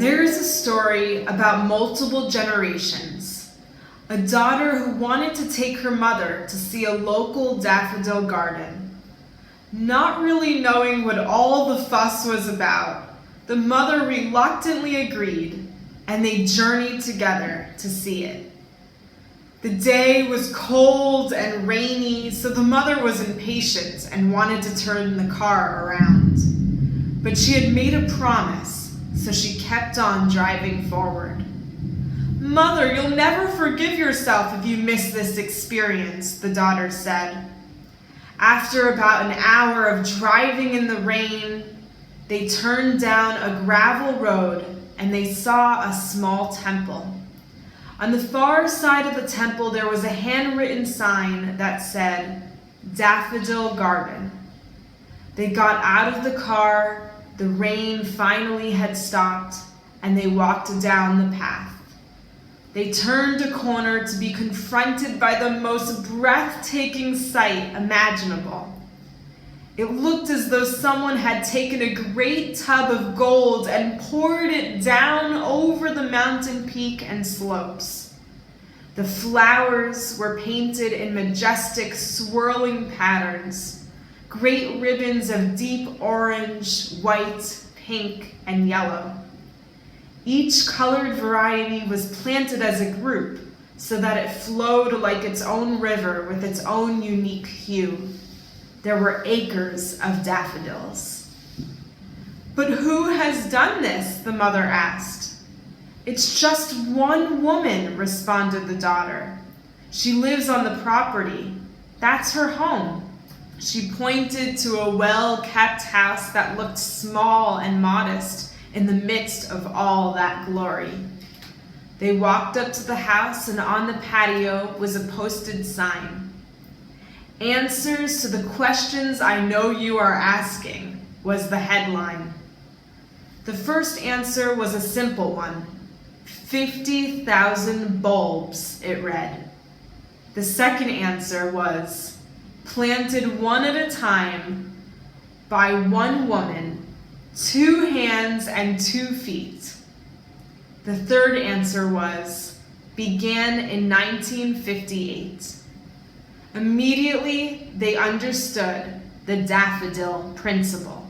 There is a story about multiple generations. A daughter who wanted to take her mother to see a local daffodil garden. Not really knowing what all the fuss was about, the mother reluctantly agreed, and they journeyed together to see it. The day was cold and rainy, so the mother was impatient and wanted to turn the car around. But she had made a promise, so she kept on driving forward. "Mother, you'll never forgive yourself if you miss this experience," the daughter said. After about an hour of driving in the rain, they turned down a gravel road and they saw a small temple. On the far side of the temple, there was a handwritten sign that said, "Daffodil Garden." They got out of the car, the rain finally had stopped, and they walked down the path. They turned a corner to be confronted by the most breathtaking sight imaginable. It looked as though someone had taken a great tub of gold and poured it down over the mountain peak and slopes. The flowers were painted in majestic, swirling patterns, great ribbons of deep orange, white, pink, and yellow. Each colored variety was planted as a group so that it flowed like its own river with its own unique hue. There were acres of daffodils. "But who has done this?" the mother asked. "It's just one woman," responded the daughter. "She lives on the property. That's her home." She pointed to a well-kept house that looked small and modest in the midst of all that glory. They walked up to the house, and on the patio was a posted sign. "Answers to the questions I know you are asking," was the headline. The first answer was a simple one. 50,000 bulbs, it read. The second answer was, planted one at a time by one woman, 2 hands and 2 feet. The third answer was, began in 1958. Immediately, they understood the daffodil principle.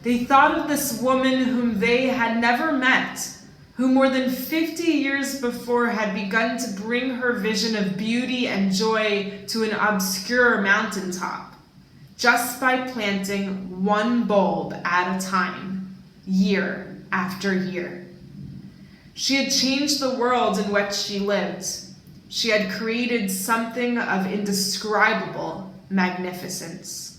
They thought of this woman whom they had never met, who more than 50 years before had begun to bring her vision of beauty and joy to an obscure mountaintop, just by planting one bulb at a time, year after year. She had changed the world in which she lived. She had created something of indescribable magnificence.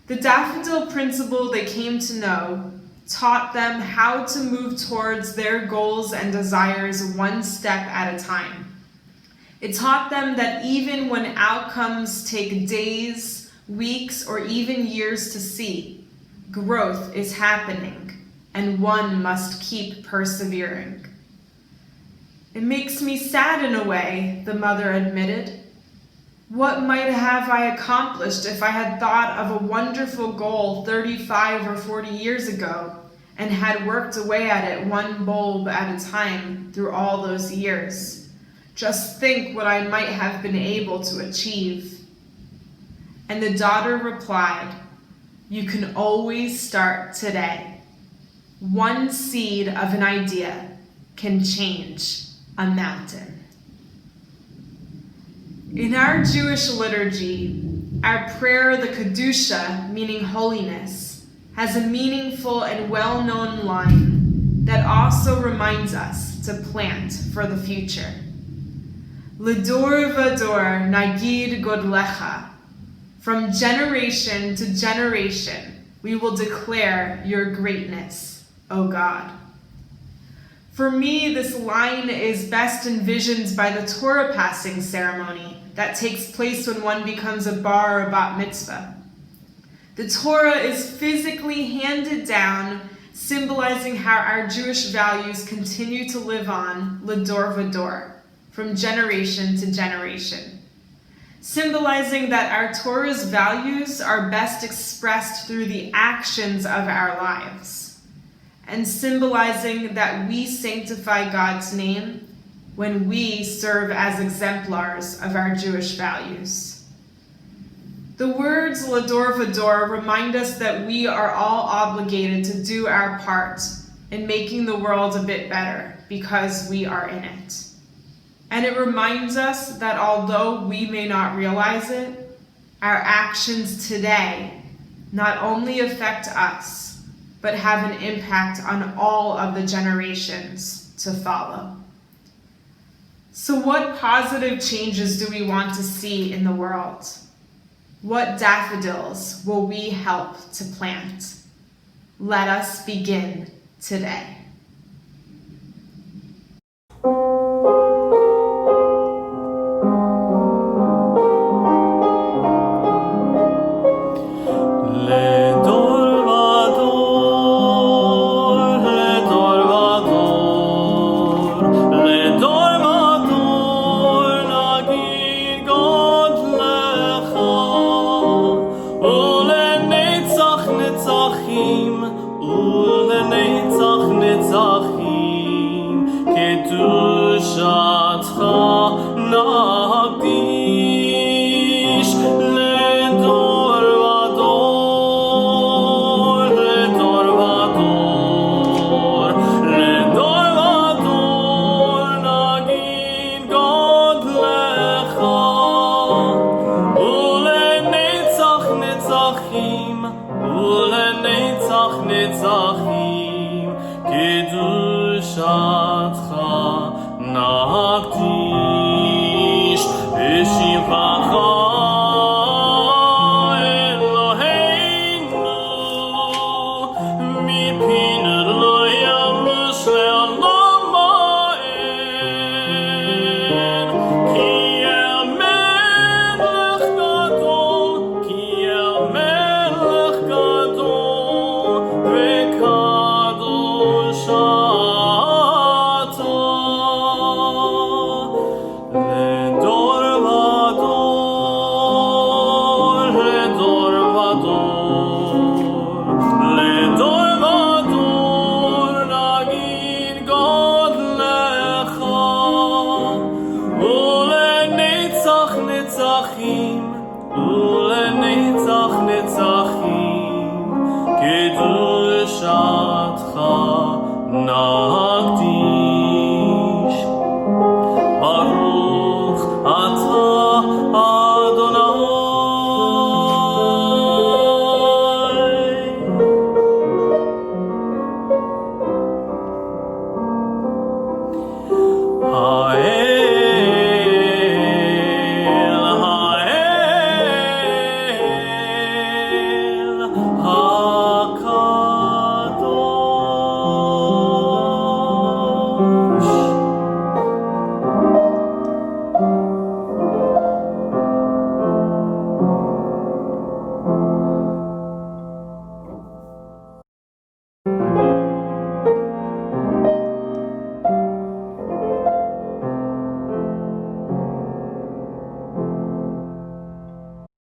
The daffodil principle they came to know taught them how to move towards their goals and desires one step at a time. It taught them that even when outcomes take days, weeks, or even years to see, growth is happening, and one must keep persevering. "It makes me sad in a way," the mother admitted. "What might have I accomplished if I had thought of a wonderful goal 35 or 40 years ago and had worked away at it one bulb at a time through all those years? Just think what I might have been able to achieve." And the daughter replied, "You can always start today. One seed of an idea can change a mountain." In our Jewish liturgy, our prayer, the Kedusha, meaning holiness, has a meaningful and well-known line that also reminds us to plant for the future. Lidor Vador nagid godlecha. From generation to generation, we will declare your greatness, O God. For me, this line is best envisioned by the Torah passing ceremony that takes place when one becomes a bar or bat mitzvah. The Torah is physically handed down, symbolizing how our Jewish values continue to live on, Lidor Vador, from generation to generation. Symbolizing that our Torah's values are best expressed through the actions of our lives. and symbolizing that we sanctify God's name when we serve as exemplars of our Jewish values. The words Lador Vador remind us that we are all obligated to do our part in making the world a bit better because we are in it. And it reminds us that although we may not realize it, our actions today not only affect us, but have an impact on all of the generations to follow. So what positive changes do we want to see in the world? What daffodils will we help to plant? Let us begin today. kedushatcha nagdish.